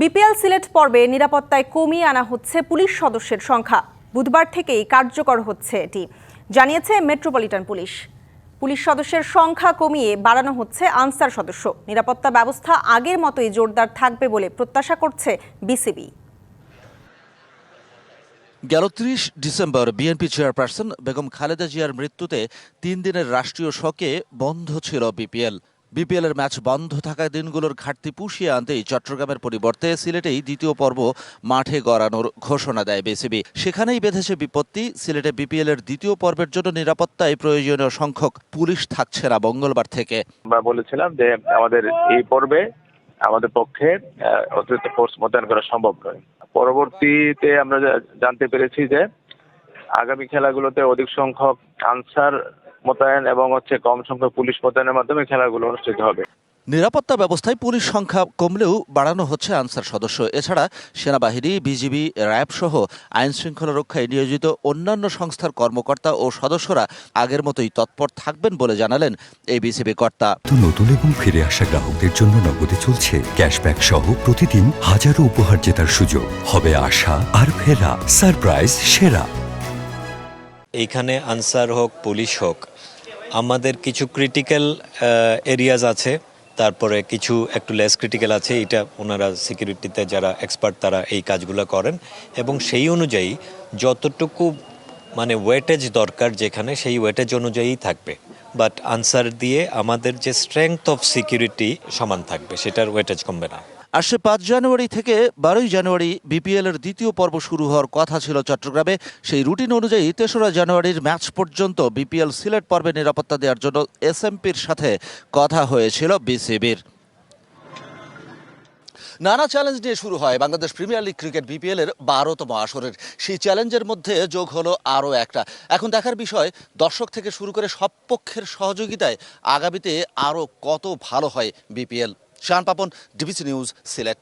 BPL Sylhet পর্বে নিরাপত্তায় কমিয়ে আনা হচ্ছে পুলিশ সদস্যের সংখ্যা। বুধবার থেকেই কার্যকর হচ্ছে এটি, জানিয়েছে মেট্রোপলিটন পুলিশ। পুলিশ সদস্যের সংখ্যা কমিয়ে বাড়ানো হচ্ছে আনসার সদস্য। নিরাপত্তা ব্যবস্থা আগের মতোই জোরদার থাকবে বলে প্রত্যাশা করছে বিসিবি। গেল ৩০ December BNP chairperson Begum Khaleda জিয়ার মৃত্যুতে ৩ দিনের রাষ্ট্রীয় শোকে বন্ধ ছিল বিপিএল এর ম্যাচ বন্ধ থাকা দিনগুলোর ঘাটতি পুষিয়ে আনতেই চট্টগ্রামের পরিবর্তে সিলেটেই দ্বিতীয় পর্ব মাঠে গড়ানোর ঘোষণা দেয় বিসিবি। সেখানেই বেঁধেছে বিপত্তি। সিলেটে বিপিএল এর দ্বিতীয় পর্বের জন্য নিরাপত্তায় প্রয়োজনীয় সংখ্যক পুলিশ থাকছে না মঙ্গলবার থেকে। আমরা বলেছিলাম যে আমাদের এই পর্বে আমাদের পক্ষে অতিরিক্ত ফোর্স মোতায়েন করা সম্ভব নয়। পরবর্তীতে আমরা জানতে পেরেছি যে আগামী খেলাগুলোতে অধিক সংখ্যক আনসার মোতায়েন এবং কম সংখ্যক পুলিশ মোতায়েনের মাধ্যমে খেলাগুলো অনুষ্ঠিত হবে। নিরাপত্তা ব্যবস্থায় পুলিশ সংখ্যা কমলেও বাড়ানো হচ্ছে আনসার সদস্য। এছাড়া সেনাবাহিনী, বিজিবি, র্যাব সহ আইন শৃঙ্খলা রক্ষায় নিয়োজিত অন্যান্য সংস্থার কর্মকর্তা ও সদস্যরা আগের মতোই তৎপর থাকবেন বলে জানালেন এই বিসিবি কর্তা। নতুন এবং ফিরে আসা গ্রাহকদের জন্য নগদে চলছে ক্যাশব্যাক সহ প্রতিদিন হাজারো উপহার জেতার সুযোগ। হবে আশা আর ফেরা সারপ্রাইজ সেরা। এইখানে আনসার হোক পুলিশ হোক, আমাদের কিছু ক্রিটিক্যাল এরিয়াজ আছে, তারপরে কিছু একটু লেস ক্রিটিক্যাল আছে। এটা ওনারা সিকিউরিটিতে যারা এক্সপার্ট তারা এই কাজগুলো করেন এবং সেই অনুযায়ী যতটুকু ওয়েটেজ দরকার যেখানে সেই ওয়েটেজ অনুযায়ী থাকবে। বাট আনসার দিয়ে আমাদের যে স্ট্রেংথ অফ সিকিউরিটি সমান থাকবে, সেটার ওয়েটেজ কমবে না। আসছে ৫ জানুয়ারি থেকে ১২ জানুয়ারি বিপিএল এর দ্বিতীয় পর্ব শুরু হওয়ার কথা ছিল চট্টগ্রামে। সেই রুটিন অনুযায়ী ৩রা জানুয়ারির ম্যাচ পর্যন্ত বিপিএল সিলেট পর্বে নিরাপত্তা দেওয়ার জন্য এসএমপির সাথে কথা হয়েছিল বিসিবির। নানা চ্যালেঞ্জ নিয়ে শুরু হয় Bangladesh premier league cricket BPL এর ১২তম আসরের। সেই চ্যালেঞ্জের মধ্যে যোগ হলো আরও একটা। এখন দেখার বিষয়, দর্শক থেকে শুরু করে সব পক্ষের সহযোগিতায় আগামীতে আরও কত ভালো হয় বিপিএল। শান পাপন, ডিবিসি নিউজ, সিলেট।